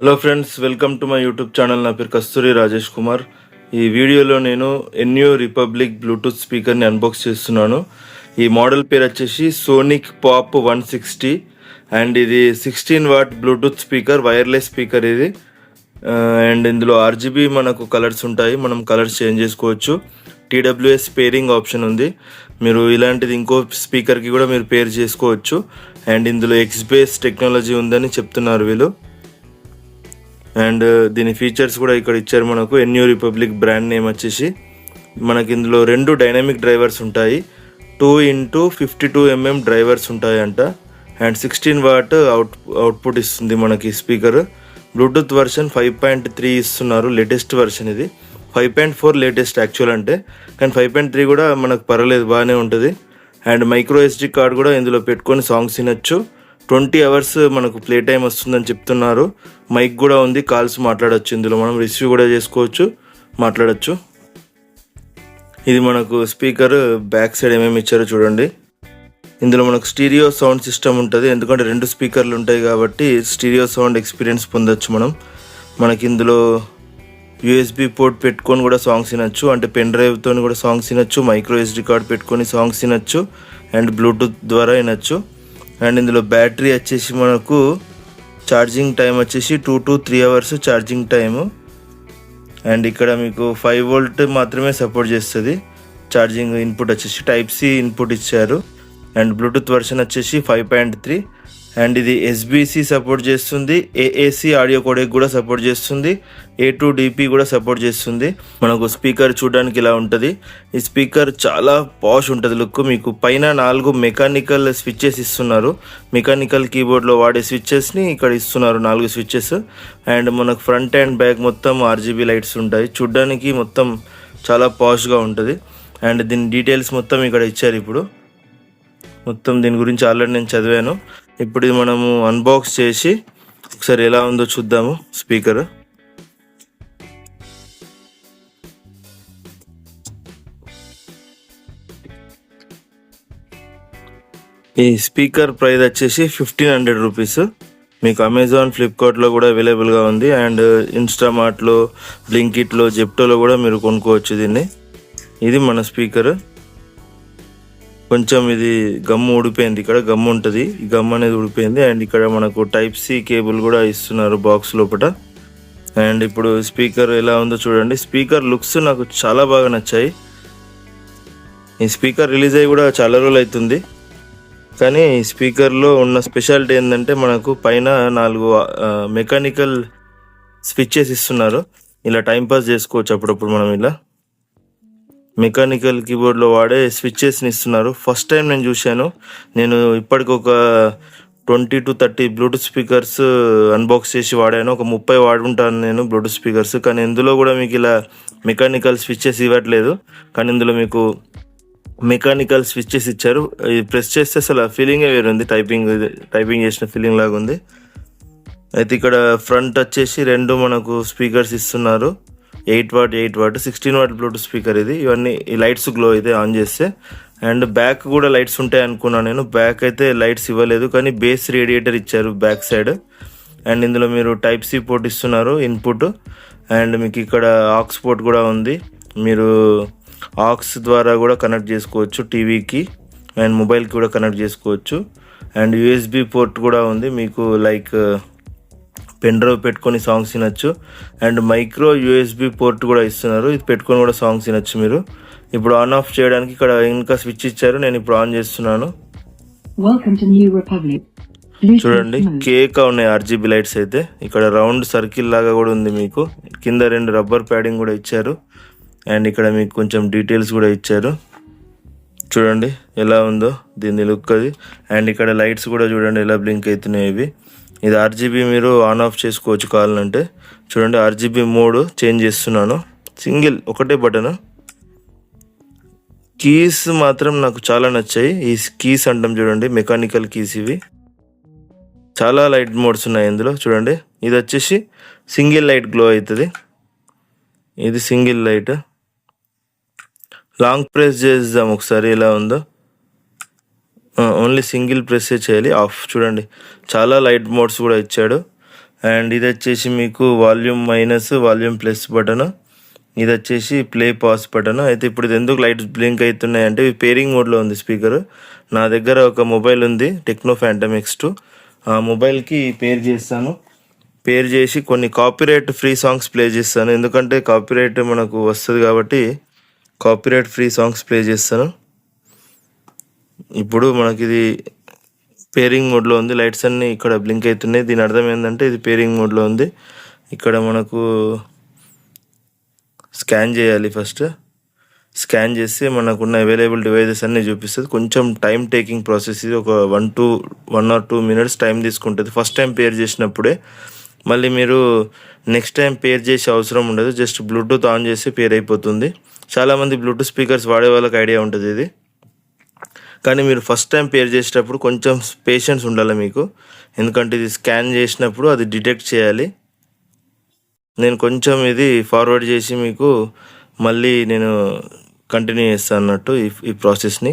Hello friends, welcome to my YouTube channel. నా పేరు కస్తూరి రాజేష్ కుమార్. ఈ వీడియోలో నేను ఎన్యూ రిపబ్లిక్ బ్లూటూత్ స్పీకర్ని అన్బాక్స్ చేస్తున్నాను. ఈ మోడల్ పేరు వచ్చేసి సోనిక్ పాప్ 160 అండ్ ఇది 16 what Bluetooth speaker, wireless speaker ఇది. అండ్ ఇందులో ఆర్జీబీ మనకు కలర్స్ ఉంటాయి, మనం కలర్స్ చేంజ్ చేసుకోవచ్చు. టీడబ్ల్యూఎస్ పేరింగ్ ఆప్షన్ ఉంది, మీరు ఇలాంటిది ఇంకో స్పీకర్కి కూడా మీరు పేర్ చేసుకోవచ్చు. అండ్ ఇందులో ఎక్స్బేస్ టెక్నాలజీ ఉందని చెప్తున్నారు వీళ్ళు. అండ్ దీని ఫీచర్స్ కూడా ఇక్కడ ఇచ్చారు మనకు. ఎన్యూ రిపబ్లిక్ బ్రాండ్ నేమ్ వచ్చేసి మనకి ఇందులో 2 డైనమిక్ డ్రైవర్స్ ఉంటాయి, 2x52mm డ్రైవర్స్ ఉంటాయంట. అండ్ 16 వాట్ అవుట్పుట్ ఇస్తుంది మనకి స్పీకర్. బ్లూటూత్ వర్షన్ 5.3 ఇస్తున్నారు, లేటెస్ట్ వర్షన్ ఇది. 5.4 లేటెస్ట్ యాక్చువల్ అంటే, కానీ 5.3 కూడా మనకు పర్వాలేదు, బాగానే ఉంటుంది. అండ్ మైక్రో ఎస్డి కార్డ్ కూడా ఇందులో పెట్టుకొని సాంగ్స్ వినొచ్చు. 20 అవర్స్ మనకు ప్లే టైం వస్తుందని చెప్తున్నారు. మైక్ కూడా ఉంది, కాల్స్ మాట్లాడచ్చు, ఇందులో మనం రిసీవ్ కూడా చేసుకోవచ్చు, మాట్లాడచ్చు. ఇది మనకు స్పీకర్ బ్యాక్ సైడ్ ఏమేమి ఇచ్చారో చూడండి. ఇందులో మనకు స్టీరియో సౌండ్ సిస్టమ్ ఉంటుంది, ఎందుకంటే 2 స్పీకర్లు ఉంటాయి కాబట్టి స్టీరియో సౌండ్ ఎక్స్పీరియన్స్ పొందొచ్చు మనం. మనకి ఇందులో యూఎస్బి పోర్ట్ పెట్టుకొని కూడా సాంగ్స్ వినొచ్చు, అంటే పెన్ డ్రైవ్తో కూడా సాంగ్స్ వినొచ్చు. మైక్రో ఎస్డి కార్డ్ పెట్టుకొని సాంగ్స్ వినొచ్చు అండ్ బ్లూటూత్ ద్వారా వినొచ్చు. అండ్ ఇందులో బ్యాటరీ వచ్చేసి మనకు ఛార్జింగ్ టైం వచ్చేసి 2 to 3 hours charging time. And ఇక్కడ మీకు 5 వోల్ట్ మాత్రమే సపోర్ట్ చేస్తుంది. ఛార్జింగ్ ఇన్పుట్ వచ్చేసి టైప్ సి ఇన్పుట్ ఇచ్చారు. అండ్ బ్లూటూత్ వర్షన్ వచ్చేసి 5.3. అండ్ ఇది ఎస్బిసి సపోర్ట్ చేస్తుంది, ఏఏసి ఆడియో కోడెక్ కూడా సపోర్ట్ చేస్తుంది, A2DP కూడా సపోర్ట్ చేస్తుంది. మనకు స్పీకర్ చూడడానికి ఇలా ఉంటుంది. ఈ స్పీకర్ చాలా పాష్ ఉంటుంది లుక్. మీకు పైన 4 మెకానికల్ స్విచ్చెస్ ఇస్తున్నారు, మెకానికల్ కీబోర్డ్లో వాడే స్విచ్చెస్ని ఇక్కడ ఇస్తున్నారు, 4 స్విచ్చెస్. అండ్ మనకు ఫ్రంట్ అండ్ బ్యాక్ మొత్తం ఆర్జీబీ లైట్స్ ఉంటాయి, చూడడానికి మొత్తం చాలా పాష్గా ఉంటుంది. అండ్ దీని డీటెయిల్స్ మొత్తం ఇక్కడ ఇచ్చారు. ఇప్పుడు మొత్తం దీని గురించి ఆల్రెడీ నేను చదివాను. ఇప్పుడు ఇది మనము అన్బాక్స్ చేసి ఒకసారి ఎలా ఉందో చూద్దాము స్పీకర్. ఈ స్పీకర్ ప్రైస్ వచ్చేసి 1500 రూపీస్. మీకు అమెజాన్, ఫ్లిప్కార్ట్లో కూడా అవైలబుల్గా ఉంది. అండ్ ఇన్స్టామార్ట్లో, బ్లింకిట్లో, జెప్టోలో కూడా మీరు కొనుక్కోవచ్చు దీన్ని. ఇది మన స్పీకర్. కొంచెం ఇది గమ్ము ఊడిపోయింది, ఇక్కడ గమ్ము ఉంటుంది, ఈ గమ్ అనేది ఊడిపోయింది. అండ్ ఇక్కడ మనకు టైప్ సి కేబుల్ కూడా ఇస్తున్నారు బాక్స్ లోపల. అండ్ ఇప్పుడు స్పీకర్ ఎలా ఉందో చూడండి. స్పీకర్ లుక్స్ నాకు చాలా బాగా నచ్చాయి. ఈ స్పీకర్ రిలీజ్ అయ్యి కూడా చాలా రోజులు అవుతుంది, కానీ ఈ స్పీకర్లో ఉన్న స్పెషాలిటీ ఏంటంటే మనకు పైన 4 మెకానికల్ స్విచ్చెస్ ఇస్తున్నారు. ఇలా టైంపాస్ చేసుకోవచ్చు అప్పుడప్పుడు మనం. ఇలా మెకానికల్ కీబోర్డ్లో వాడే స్విచ్చెస్ని ఇస్తున్నారు. ఫస్ట్ టైం నేను చూశాను. నేను ఇప్పటికి ఒక 20 to 30 బ్లూటూత్ స్పీకర్స్ అన్బాక్స్ చేసి వాడాను, ఒక 30 వాడుకుంటాను నేను బ్లూటూత్ స్పీకర్స్. కానీ ఇందులో కూడా మీకు ఇలా మెకానికల్ స్విచ్చెస్ ఇవ్వట్లేదు, కానీ ఇందులో మీకు మెకానికల్ స్విచ్చెస్ ఇచ్చారు. ఇది ప్రెస్ చేస్తే అసలు ఫీలింగే వేరు ఉంది, టైపింగ్ చేసిన ఫీలింగ్ లాగా ఉంది. అయితే ఇక్కడ ఫ్రంట్ వచ్చేసి 2 మనకు స్పీకర్స్ ఇస్తున్నారు, 8 వాట్ 16 వాట్ బ్లూటూత్ స్పీకర్ ఇది. ఇవన్నీ ఈ లైట్స్ గ్లో అయితే ఆన్ చేస్తే. అండ్ బ్యాక్ కూడా లైట్స్ ఉంటాయి అనుకున్నాను నేను. బ్యాక్ అయితే లైట్స్ ఇవ్వలేదు, కానీ బేస్ రేడియేటర్ ఇచ్చారు బ్యాక్ సైడ్. అండ్ ఇందులో మీరు టైప్ సి పోర్ట్ ఇస్తున్నారు, ఇన్పుట్. అండ్ మీకు ఇక్కడ ఆక్స్ పోర్ట్ కూడా ఉంది, మీరు ఆక్స్ ద్వారా కూడా కనెక్ట్ చేసుకోవచ్చు టీవీకి, అండ్ మొబైల్కి కూడా కనెక్ట్ చేసుకోవచ్చు. అండ్ యూఎస్బి పోర్ట్ కూడా ఉంది, మీకు లైక్ పెన్ డ్రైవ్ పెట్టుకొని సాంగ్స్ వినొచ్చు. అండ్ మైక్రో యూఎస్బి పోర్ట్ కూడా ఇస్తున్నారు, ఇది పెట్టుకొని కూడా సాంగ్స్ వినొచ్చు మీరు. ఇప్పుడు ఆన్ ఆఫ్ చేయడానికి ఇక్కడ ఇంకా స్విచ్ ఇచ్చారు, నేను ఇప్పుడు ఆన్ చేస్తున్నాను. చూడండి, కేక్ ఉన్నాయి ఆర్జీబీ లైట్స్ అయితే. ఇక్కడ రౌండ్ సర్కిల్ లాగా కూడా ఉంది, మీకు కింద 2 రబ్బర్ ప్యాడింగ్ కూడా ఇచ్చారు. అండ్ ఇక్కడ మీకు కొంచెం డీటెయిల్స్ కూడా ఇచ్చారు. చూడండి ఎలా ఉందో దీని లుక్ అది. అండ్ ఇక్కడ లైట్స్ కూడా చూడండి ఎలా బ్లింక్ అవుతున్నాయి ఇవి. ఇది ఆర్జీబీ మీరు ఆన్ ఆఫ్ చేసుకోవచ్చు కావాలంటే. చూడండి ఆర్జీబీ మోడ్ చేంజ్ చేస్తున్నాను, సింగిల్ ఒకటే బటన్. కీస్ మాత్రం నాకు చాలా నచ్చాయి. ఈ కీస్ అంటాం చూడండి, మెకానికల్ కీస్ ఇవి. చాలా లైట్ మోడ్స్ ఉన్నాయి ఇందులో. చూడండి ఇది వచ్చేసి సింగిల్ లైట్ గ్లో అవుతుంది, ఇది సింగిల్ లైట్. లాంగ్ ప్రెస్ చేద్దాం ఒకసారి ఎలా ఉందో. ఓన్లీ సింగిల్ ప్రెస్ చేయాలి, ఆఫ్. చూడండి చాలా లైట్ మోడ్స్ కూడా ఇచ్చాడు. అండ్ ఇది వచ్చేసి మీకు volume minus volume plus button, ఇది వచ్చేసి ప్లే పాస్ బటన్. అయితే ఇప్పుడు ఇది ఎందుకు లైట్స్ బ్లింక్ అవుతున్నాయి అంటే ఇది పేరింగ్ మోడ్లో ఉంది స్పీకర్. నా దగ్గర ఒక మొబైల్ ఉంది టెక్నో ఫ్యాంటమ్ X2, ఆ మొబైల్కి పేర్ చేస్తాను. పేర్ చేసి కొన్ని కాపీరైట్ ఫ్రీ సాంగ్స్ ప్లే చేస్తాను, ఎందుకంటే కాపీరైట్ మనకు వస్తుంది కాబట్టి కాపీరైట్ ఫ్రీ సాంగ్స్ ప్లే చేస్తాను. ఇప్పుడు మనకి ఇది పేరింగ్ మోడ్లో ఉంది, లైట్స్ అన్నీ ఇక్కడ బ్లింక్ అవుతున్నాయి. దీని అర్థం ఏంటంటే ఇది పేరింగ్ మోడ్లో ఉంది. ఇక్కడ మనకు స్కాన్ చేయాలి, ఫస్ట్ స్కాన్ చేస్తే మనకున్న అవైలబుల్ డివైజెస్ అన్నీ చూపిస్తుంది. కొంచెం టైం టేకింగ్ ప్రాసెస్ ఇది, ఒక 1 or 2 minutes టైం తీసుకుంటుంది ఫస్ట్ టైం పేర్ చేసినప్పుడే. మళ్ళీ మీరు నెక్స్ట్ టైం పేర్ చేసే అవసరం ఉండదు, జస్ట్ బ్లూటూత్ ఆన్ చేసి పేర్ అయిపోతుంది. చాలామంది బ్లూటూత్ స్పీకర్స్ వాడే వాళ్ళకి ఐడియా ఉంటుంది ఇది, కానీ మీరు ఫస్ట్ టైం పేర్ చేసేటప్పుడు కొంచెం పేషెన్స్ ఉండాలి మీకు, ఎందుకంటే ఇది స్కాన్ చేసినప్పుడు అది డిటెక్ట్ చేయాలి. నేను కొంచెం ఇది ఫార్వర్డ్ చేసి మీకు మళ్ళీ నేను కంటిన్యూ చేస్తాను అన్నట్టు ఈ ప్రాసెస్ని.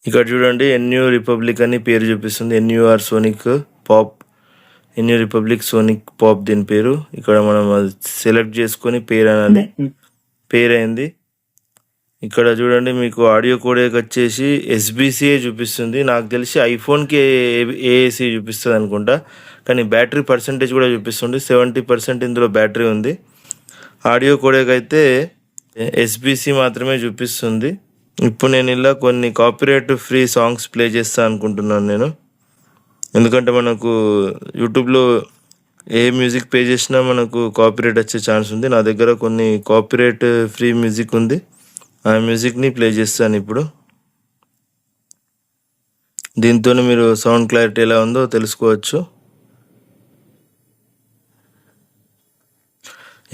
ఇక్కడ చూడండి ఎన్యూ రిపబ్లిక్ అని పేరు చూపిస్తుంది, NUR sonic pop, NU republic sonic pop దీని పేరు. ఇక్కడ మనం అది సెలెక్ట్ చేసుకొని పేరు అనాలి, పేరు అయింది. ఇక్కడ చూడండి మీకు ఆడియో కోడేక్ వచ్చేసి SBCA చూపిస్తుంది, నాకు తెలిసి ఐఫోన్కి AAC చూపిస్తుంది అనుకుంటా, కానీ బ్యాటరీ పర్సంటేజ్ కూడా చూపిస్తుంది, 70% ఇందులో బ్యాటరీ ఉంది. ఆడియో కోడేక్ అయితే SBC మాత్రమే చూపిస్తుంది. ఇప్పుడు నేను ఇలా కొన్ని కాపీరైట్ ఫ్రీ సాంగ్స్ ప్లే చేస్తా అనుకుంటున్నాను నేను, ఎందుకంటే మనకు యూట్యూబ్లో ఏ మ్యూజిక్ ప్లే చేసినా మనకు కాపీరైట్ వచ్చే ఛాన్స్ ఉంది. నా దగ్గర కొన్ని కాపీరైట్ ఫ్రీ మ్యూజిక్ ఉంది, ఆ మ్యూజిక్ని ప్లే చేస్తాను ఇప్పుడు. దీంతో మీరు సౌండ్ క్లారిటీ ఎలా ఉందో తెలుసుకోవచ్చు.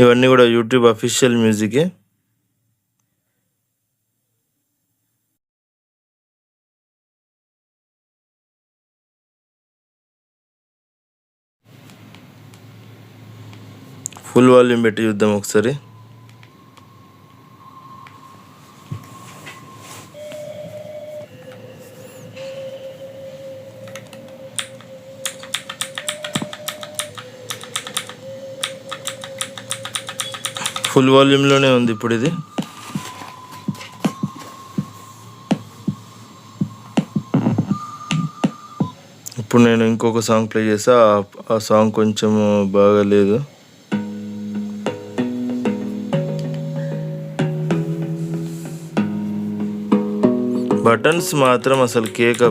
ఇవన్నీ కూడా యూట్యూబ్ అఫీషియల్ మ్యూజికే. ఫుల్ వాల్యూమ్ పెట్టి చూద్దాం ఒకసారి. ఫుల్ వాల్యూమ్లోనే ఉంది ఇప్పుడు ఇది. ఇప్పుడు నేను ఇంకొక సాంగ్ ప్లే చేసా, ఆ సాంగ్ కొంచెం బాగాలేదు. బటన్స్ మాత్రం అసలు కేక్.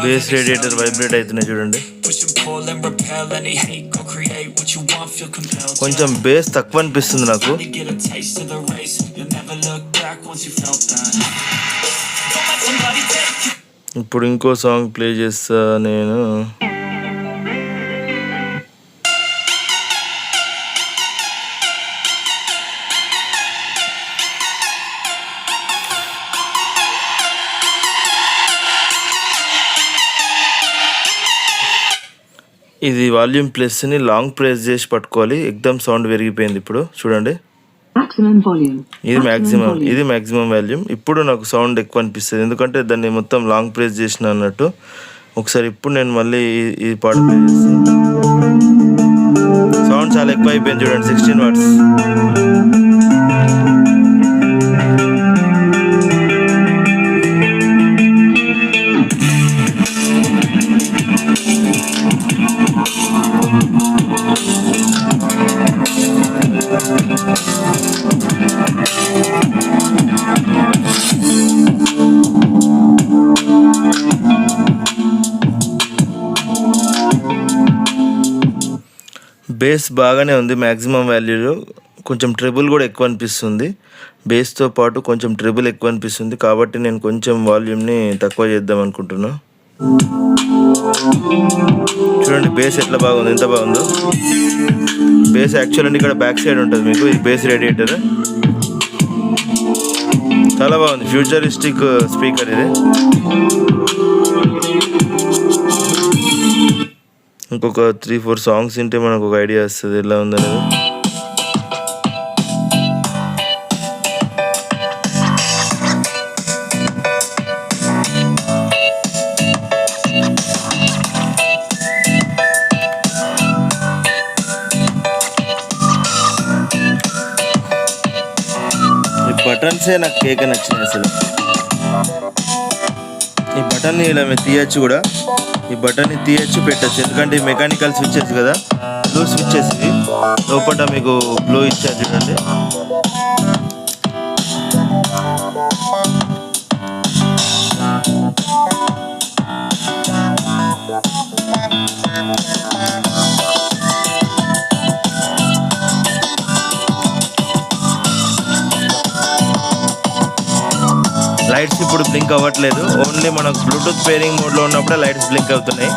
బేస్ రేడియేటర్ వైబ్రేట్ అవుతున్నాయి చూడండి, కొంచెం బేస్ తక్కువ అనిపిస్తుంది నాకు. ఇప్పుడు ఇంకో సాంగ్ ప్లే చేస్తా నేను. ఇది వాల్యూమ్ ప్లస్ని లాంగ్ ప్రెస్ చేసి పట్టుకోవాలి, ఎక్దమ్ సౌండ్ పెరిగిపోయింది. ఇప్పుడు చూడండి ఇది మ్యాక్సిమం వాల్యూమ్. ఇప్పుడు నాకు సౌండ్ ఎక్కువ అనిపిస్తుంది, ఎందుకంటే దాన్ని మొత్తం లాంగ్ ప్రెస్ చేసిన అన్నట్టు. ఒకసారి ఇప్పుడు నేను మళ్ళీ ఈ పాట ప్లే చేస్తాను. సౌండ్ చాలా ఎక్కువ అయిపోయింది చూడండి, 16 watts. బేస్ బాగానే ఉంది మ్యాక్సిమం వాల్యూలో, కొంచెం ట్రిబుల్ కూడా ఎక్కువ అనిపిస్తుంది. బేస్తో పాటు కొంచెం ట్రిబుల్ ఎక్కువ అనిపిస్తుంది, కాబట్టి నేను కొంచెం వాల్యూమ్ని తక్కువ చేద్దాం అనుకుంటున్నా. చూడండి బేస్ ఎట్లా బాగుంది, ఎంత బాగుందో. బేస్ యాక్చువల్ అండి ఇక్కడ బ్యాక్ సైడ్ ఉంటుంది మీకు, ఈ బేస్ రేడియేటర్ చాలా బాగుంది, ఫ్యూచరిస్టిక్ స్పీకర్ ఇది. ఇంకొక 3-4 సాంగ్స్ వింటే మనకు ఒక ఐడియా వస్తుంది ఎలా ఉందనేది. బటన్సే నాకు కేక్ నచ్చినాయి అసలు. ఈ బటన్ని ఇలా మీరు తీయచ్చు కూడా, ఈ బటన్ని తీయచ్చు పెట్టచ్చు, ఎందుకంటే ఈ మెకానికల్ స్విచ్చెస్ కదా, బ్లూ స్విచ్చెస్ ఇవి. లోపల మీకు బ్లూ ఇచ్చారు చూడండి. లైట్స్ ఇప్పుడు బ్లింక్ అవ్వట్లేదు, ఓన్లీ మనకు బ్లూటూత్ పేరింగ్ మోడ్లో ఉన్నప్పుడే లైట్స్ బ్లింక్ అవుతున్నాయి.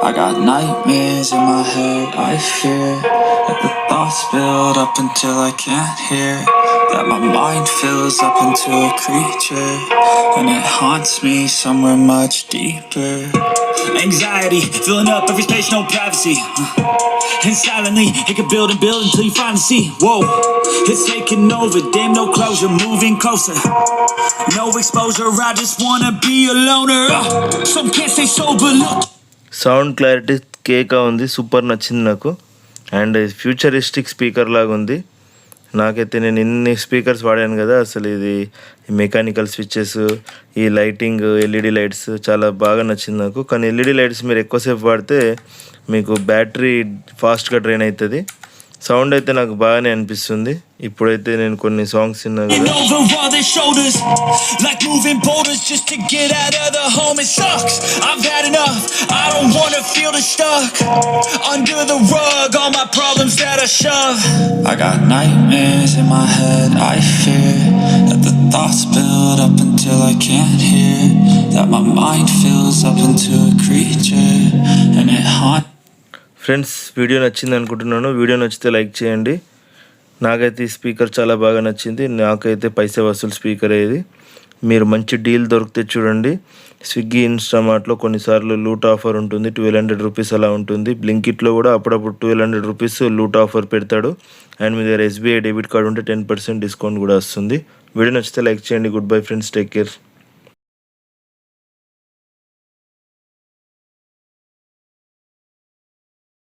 I got nightmares in my head, I fear that the thoughts build up until I can't hear, that my mind fills up into a creature, and it haunts me somewhere much deeper. Anxiety, filling up every space, no privacy, and silently, it can build and build until you finally see, whoa, it's taking over, damn no closure, moving closer, no exposure, I just wanna be a loner, some can't stay sober, look. Sound clarity కేక్గా ఉంది, super నచ్చింది నాకు. And futuristic speaker లాగా ఉంది. నాకైతే నేను ఇన్ని speakers వాడాను కదా, అసలు ఇది మెకానికల్ స్విచ్చెస్, ఈ లైటింగ్, ఎల్ఈడి లైట్స్ చాలా బాగా నచ్చింది నాకు. కానీ ఎల్ఈడి లైట్స్ మీరు ఎక్కువసేపు వాడితే మీకు బ్యాటరీ ఫాస్ట్గా డ్రైన్ అవుతుంది. సౌండ్ అయితే నాకు బాగానే అనిపిస్తుంది. ఇప్పుడైతే నేను కొన్ని సాంగ్స్ విన్నాను కదా. I got nightmares in my head, I fear that the thoughts build up until I can't hear, that my mind fills up into a creature and it haunts. Friends, video నచ్చింది అనుకుంటున్నాను. Video నచ్చితే like చేయండి. నాకైతే ఈ speaker చాలా బాగా నచ్చింది. నాకైతే పైసా వసూలు స్పీకర్ ఇది. మీరు మంచి డీల్ దొరికితే చూడండి. స్విగ్గీ, ఇన్స్టామార్ట్లో కొన్నిసార్లు లూట్ ఆఫర్ ఉంటుంది, 1200 రూపీస్ అలా ఉంటుంది. బ్లింకిట్లో కూడా అప్పుడప్పుడు 1200 రూపీస్ లూట్ ఆఫర్ పెడతాడు. అండ్ మీ దగ్గర ఎస్బీఐ డెబిట్ కార్డు ఉంటే 10% డిస్కౌంట్ కూడా వస్తుంది. వీడియో నచ్చితే లైక్ చేయండి. Good bye friends, take care.